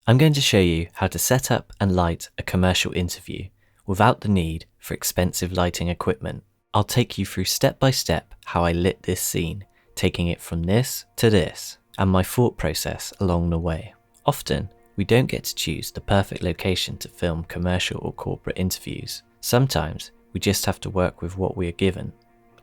I'm going to show you how to set up and light a commercial interview without the need for expensive lighting equipment. I'll take you through step by step how I lit this scene, taking it from this to this, and my thought process along the way. Often, we don't get to choose the perfect location to film commercial or corporate interviews. Sometimes, we just have to work with what we are given.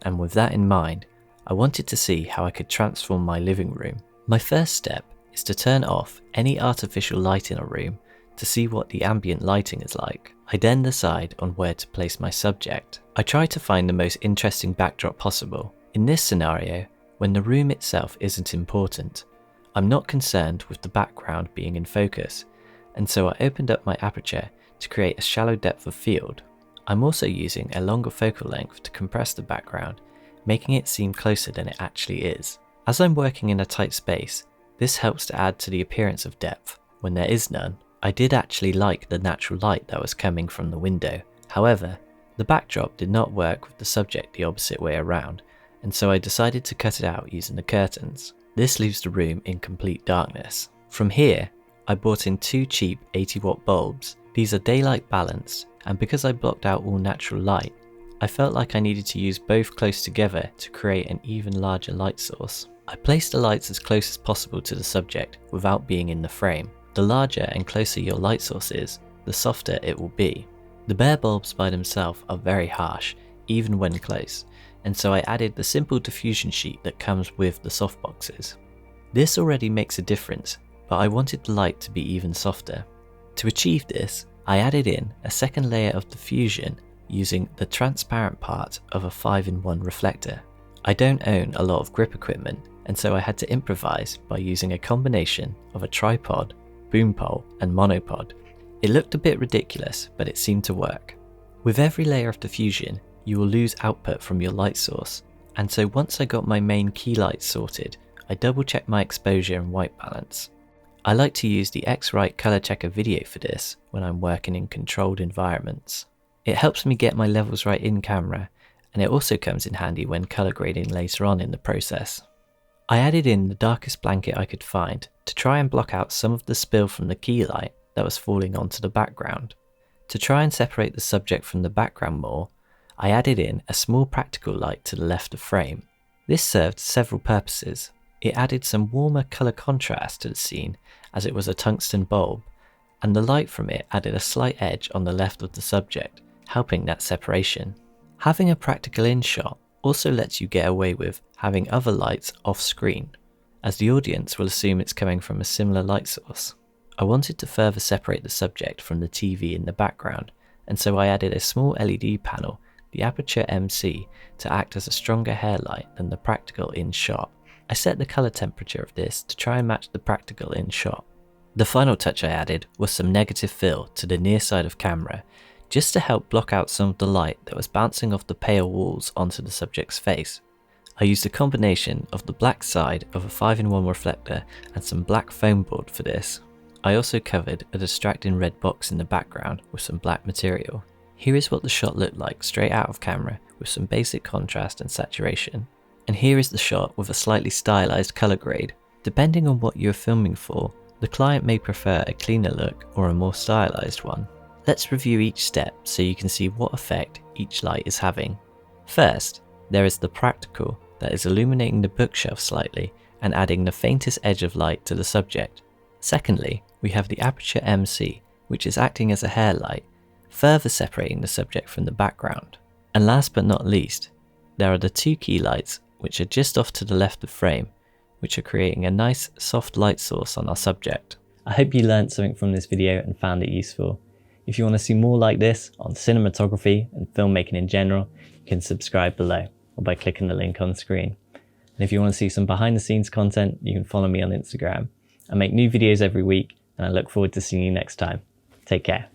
And with that in mind, I wanted to see how I could transform my living room. My first step is to turn off any artificial light in a room to see what the ambient lighting is like. I then decide on where to place my subject. I try to find the most interesting backdrop possible. In this scenario, when the room itself isn't important, I'm not concerned with the background being in focus, and so I opened up my aperture to create a shallow depth of field. I'm also using a longer focal length to compress the background, making it seem closer than it actually is. As I'm working in a tight space, this helps to add to the appearance of depth. When there is none, I did actually like the natural light that was coming from the window. However, the backdrop did not work with the subject the opposite way around, and so I decided to cut it out using the curtains. This leaves the room in complete darkness. From here, I bought in 2 cheap 80-watt bulbs. These are daylight balanced, and because I blocked out all natural light, I felt like I needed to use both close together to create an even larger light source. I placed the lights as close as possible to the subject without being in the frame. The larger and closer your light source is, the softer it will be. The bare bulbs by themselves are very harsh, even when close, and so I added the simple diffusion sheet that comes with the softboxes. This already makes a difference, but I wanted the light to be even softer. To achieve this, I added in a second layer of diffusion using the transparent part of a 5-in-1 reflector. I don't own a lot of grip equipment, and so I had to improvise by using a combination of a tripod, boom pole and monopod. It looked a bit ridiculous, but it seemed to work. With every layer of diffusion, you will lose output from your light source, and so once I got my main key lights sorted, I double checked my exposure and white balance. I like to use the X-Rite color checker video for this when I'm working in controlled environments. It helps me get my levels right in camera, and it also comes in handy when color grading later on in the process. I added in the darkest blanket I could find to try and block out some of the spill from the key light that was falling onto the background. To try and separate the subject from the background more, I added in a small practical light to the left of frame. This served several purposes. It added some warmer colour contrast to the scene as it was a tungsten bulb, and the light from it added a slight edge on the left of the subject, helping that separation. Having a practical in shot also lets you get away with having other lights off screen, as the audience will assume it's coming from a similar light source. I wanted to further separate the subject from the TV in the background, and so I added a small LED panel, the Aperture MC, to act as a stronger hair light than the practical in shot. I set the colour temperature of this to try and match the practical in shot. The final touch I added was some negative fill to the near side of camera, just to help block out some of the light that was bouncing off the pale walls onto the subject's face. I used a combination of the black side of a 5-in-1 reflector and some black foam board for this. I also covered a distracting red box in the background with some black material. Here is what the shot looked like straight out of camera with some basic contrast and saturation. And here is the shot with a slightly stylized color grade. Depending on what you are filming for, the client may prefer a cleaner look or a more stylized one. Let's review each step so you can see what effect each light is having. First, there is the practical that is illuminating the bookshelf slightly and adding the faintest edge of light to the subject. Secondly, we have the Aperture MC, which is acting as a hair light, further separating the subject from the background. And last but not least, there are the 2 key lights which are just off to the left of frame, which are creating a nice soft light source on our subject. I hope you learned something from this video and found it useful. If you want to see more like this on cinematography and filmmaking in general, you can subscribe below or by clicking the link on screen. And if you want to see some behind the scenes content, you can follow me on Instagram. I make new videos every week, and I look forward to seeing you next time. Take care.